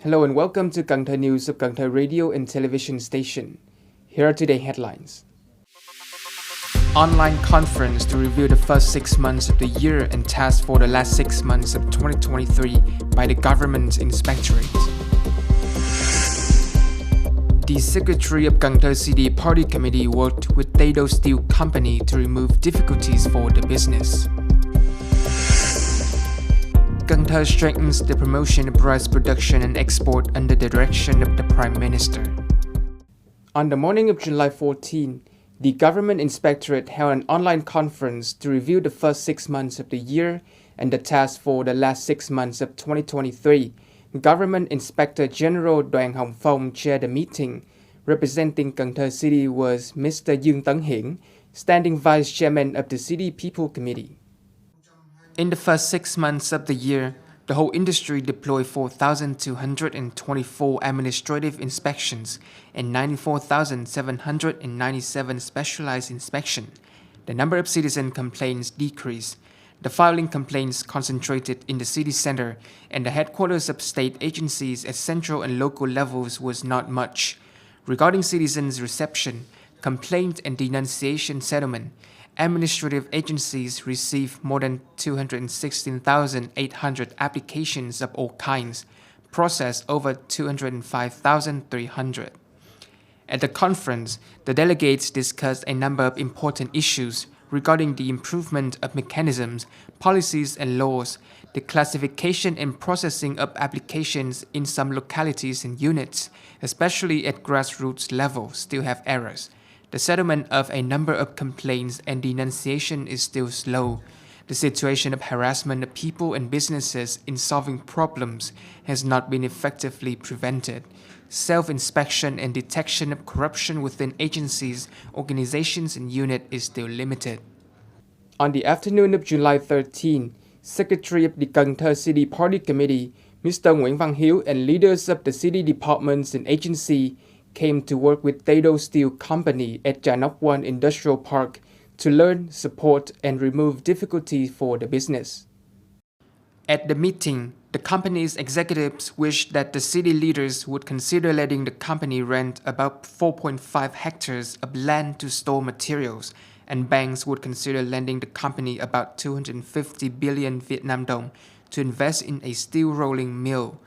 Hello and welcome to Cần Thơ News of Cần Thơ Radio and Television Station. Here are today's headlines. Online conference to review the first 6 months of the year and task for the last 6 months of 2023 by the Government Inspectorate. The Secretary of Cần Thơ CD Party Committee worked with Tây Đô Steel Company to remove difficulties for the business. Cần Thơ strengthens the promotion of rice production and export under the direction of the Prime Minister. On the morning of July 14, the Government Inspectorate held an online conference to review the first 6 months of the year and the task for the last 6 months of 2023. Government Inspector General Đoàn Hồng Phong chaired the meeting. Representing Cần Thơ City was Mr. Dương Hiển, standing Vice Chairman of the City People Committee. In the first 6 months of the year, the whole industry deployed 4,224 administrative inspections and 94,797 specialized inspections. The number of citizen complaints decreased. The filing complaints concentrated in the city center and the headquarters of state agencies at central and local levels was not much. Regarding citizens' reception, complaint and denunciation settlement, administrative agencies received more than 216,800 applications of all kinds, processed over 205,300. At the conference, the delegates discussed a number of important issues regarding the improvement of mechanisms, policies and laws, the classification and processing of applications in some localities and units, especially at grassroots level, still have errors. The settlement of a number of complaints and denunciation is still slow. The situation of harassment of people and businesses in solving problems has not been effectively prevented. Self-inspection and detection of corruption within agencies, organizations and units is still limited. On the afternoon of July 13, Secretary of the Cần Thơ City Party Committee, Mr. Nguyễn Văn Hiếu and leaders of the city departments and agency came to work with Tây Đô Steel Company at Janok 1 Industrial Park to learn, support, and remove difficulties for the business. At the meeting, the company's executives wished that the city leaders would consider letting the company rent about 4.5 hectares of land to store materials, and banks would consider lending the company about 250 billion Vietnam dong to invest in a steel rolling mill.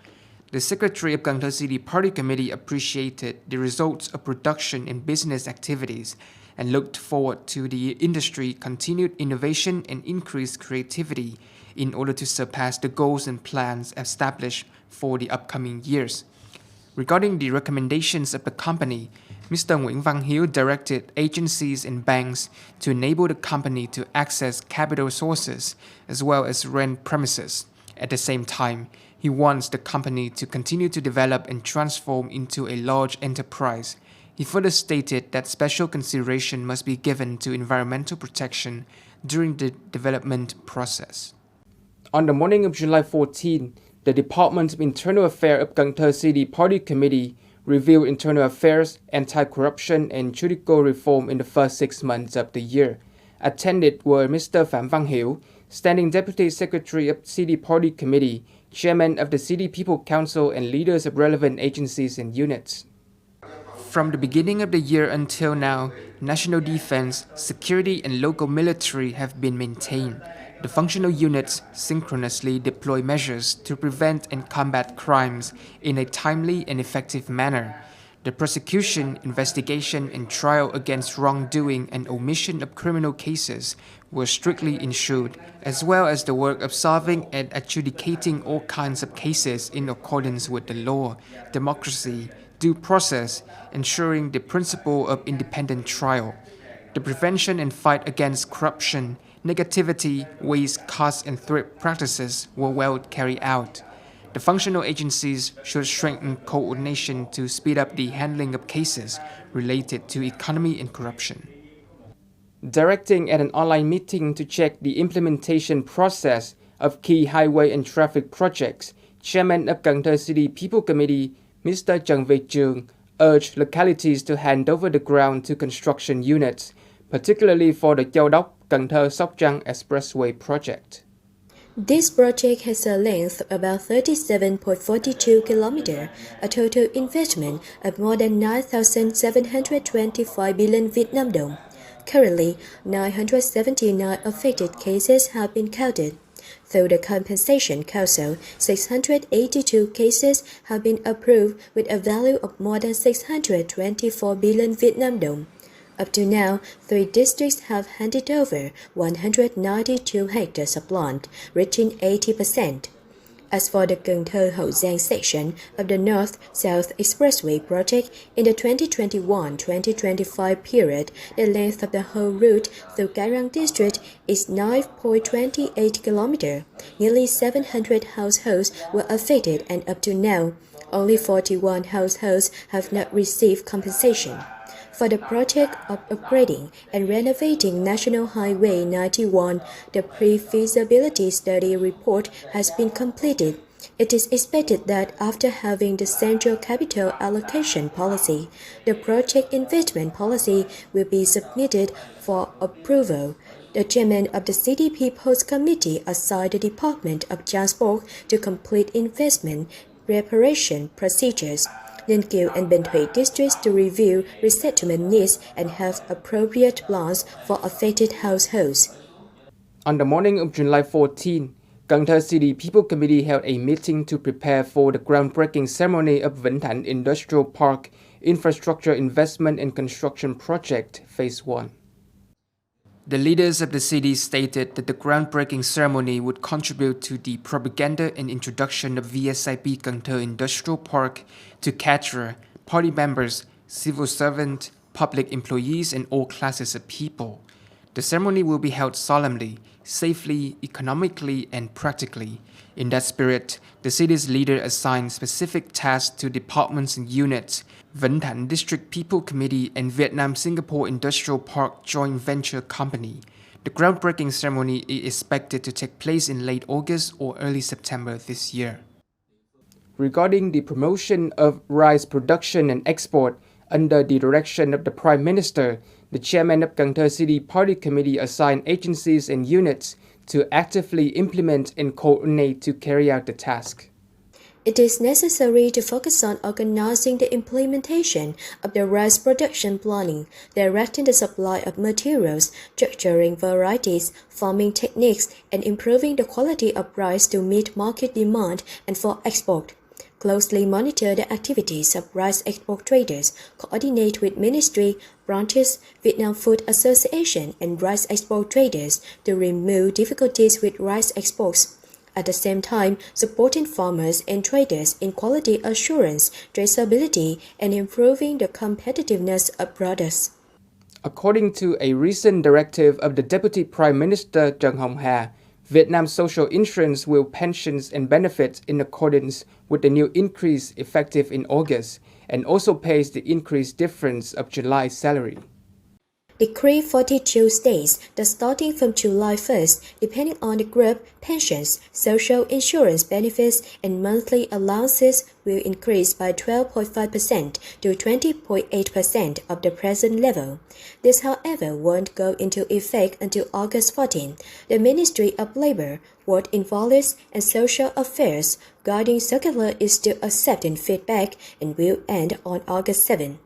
The Secretary of Cần Thơ City Party Committee appreciated the results of production and business activities and looked forward to the industry's continued innovation and increased creativity in order to surpass the goals and plans established for the upcoming years. Regarding the recommendations of the company, Mr. Nguyễn Văn Hiếu directed agencies and banks to enable the company to access capital sources as well as rent premises. At the same time, he wants the company to continue to develop and transform into a large enterprise. He further stated that special consideration must be given to environmental protection during the development process. On the morning of July 14, the Department of Internal Affairs of Cần Thơ City Party Committee reviewed internal affairs, anti-corruption and judicial reform in the first 6 months of the year. Attended were Mr. Phạm Văn Hiếu, Standing Deputy Secretary of City Party Committee, Chairman of the City People Council and leaders of relevant agencies and units. From the beginning of the year until now, national defense, security and local military have been maintained. The functional units synchronously deploy measures to prevent and combat crimes in a timely and effective manner. The prosecution, investigation and trial against wrongdoing and omission of criminal cases were strictly ensured, as well as the work of solving and adjudicating all kinds of cases in accordance with the law, democracy, due process, ensuring the principle of independent trial. The prevention and fight against corruption, negativity, waste, cost and threat practices were well carried out. The functional agencies should strengthen coordination to speed up the handling of cases related to economy and corruption. Directing at an online meeting to check the implementation process of key highway and traffic projects, Chairman of Cần Thơ City People Committee, Mr. Trần Việt Trường, urged localities to hand over the ground to construction units, particularly for the Châu Đốc, Cần Thơ Sóc Trăng Expressway project. This project has a length of about 37.42 km, a total investment of more than 9,725 billion Vietnam dong. Currently, 979 affected cases have been counted. Through the Compensation Council, 682 cases have been approved with a value of more than 624 billion Vietnam dong. Up to now, 3 districts have handed over 192 hectares of land, reaching 80%. As for the Cần Thơ Hậu Giang section of the North-South Expressway project, in the 2021-2025 period, the length of the whole route through Cái Răng district is 9.28 km. Nearly 700 households were affected, and up to now, only 41 households have not received compensation. For the project of upgrading and renovating National Highway 91, the pre-feasibility study report has been completed. It is expected that after having the central capital allocation policy, the project investment policy will be submitted for approval. The chairman of the City People's Committee assigned the Department of Transport to complete investment preparation procedures. Ninh Kiều and Bình Thủy districts to review resettlement needs and have appropriate plans for affected households. On the morning of July 14, Cần Thơ City People Committee held a meeting to prepare for the groundbreaking ceremony of Vĩnh Thành Industrial Park Infrastructure Investment and Construction Project Phase 1. The leaders of the city stated that the groundbreaking ceremony would contribute to the propaganda and introduction of VSIP Cần Thơ Industrial Park to cadre, party members, civil servants, public employees, and all classes of people. The ceremony will be held solemnly, safely, economically, and practically. In that spirit, the city's leader assigned specific tasks to departments and units. Vĩnh Thành District People Committee and Vietnam-Singapore Industrial Park Joint Venture Company. The groundbreaking ceremony is expected to take place in late August or early September this year. Regarding the promotion of rice production and export, under the direction of the Prime Minister, the chairman of Cần Thơ City Party Committee assigned agencies and units to actively implement and coordinate to carry out the task. It is necessary to focus on organizing the implementation of the rice production planning, directing the supply of materials, structuring varieties, farming techniques, and improving the quality of rice to meet market demand and for export. Closely monitor the activities of rice export traders, coordinate with ministry, branches, Vietnam Food Association, and rice export traders to remove difficulties with rice exports. At the same time, supporting farmers and traders in quality assurance, traceability, and improving the competitiveness of products. According to a recent directive of the Deputy Prime Minister Trần Hồng Hà, Vietnam's social insurance will pensions and benefits in accordance with the new increase effective in August, and also pays the increased difference of July's salary. Decree 42 states that starting from July 1st, depending on the group, pensions, social insurance benefits, and monthly allowances will increase by 12.5% to 20.8% of the present level. This, however, won't go into effect until August 14. The Ministry of Labor, Work Involvement and Social Affairs Guiding Circular is still accepting feedback and will end on August 7.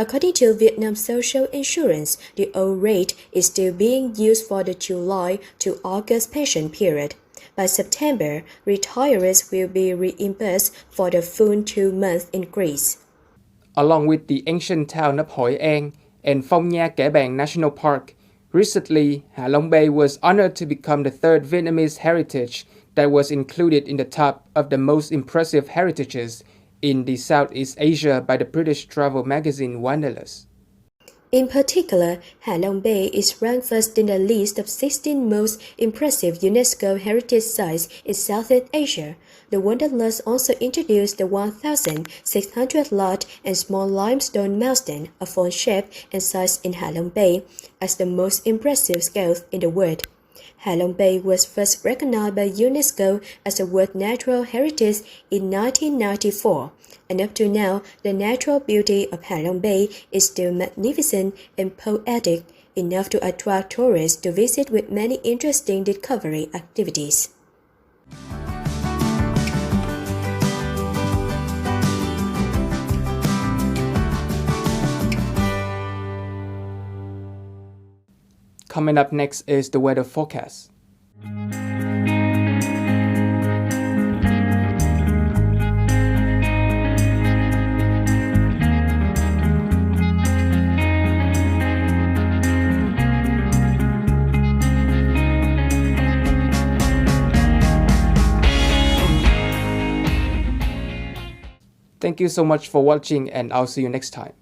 According to Vietnam Social Insurance, the old rate is still being used for the July to August pension period. By September, retirees will be reimbursed for the full 2-month increase. Along with the ancient town of Hội An and Phong Nha Kẻ Bàng National Park, recently, Hạ Long Bay was honored to become the third Vietnamese heritage that was included in the top of the most impressive heritages in the Southeast Asia by the British travel magazine Wanderlust. In particular, Hạ Long Bay is ranked first in the list of 16 most impressive UNESCO heritage sites in Southeast Asia. The Wanderlust also introduced the 1,600 large and small limestone mountains of all shapes and sizes in Hạ Long Bay as the most impressive scales in the world. Hạ Long Bay was first recognized by UNESCO as a World Natural Heritage in 1994, and up to now, the natural beauty of Hạ Long Bay is still magnificent and poetic, enough to attract tourists to visit with many interesting discovery activities. Coming up next is the weather forecast. Thank you so much for watching, and I'll see you next time.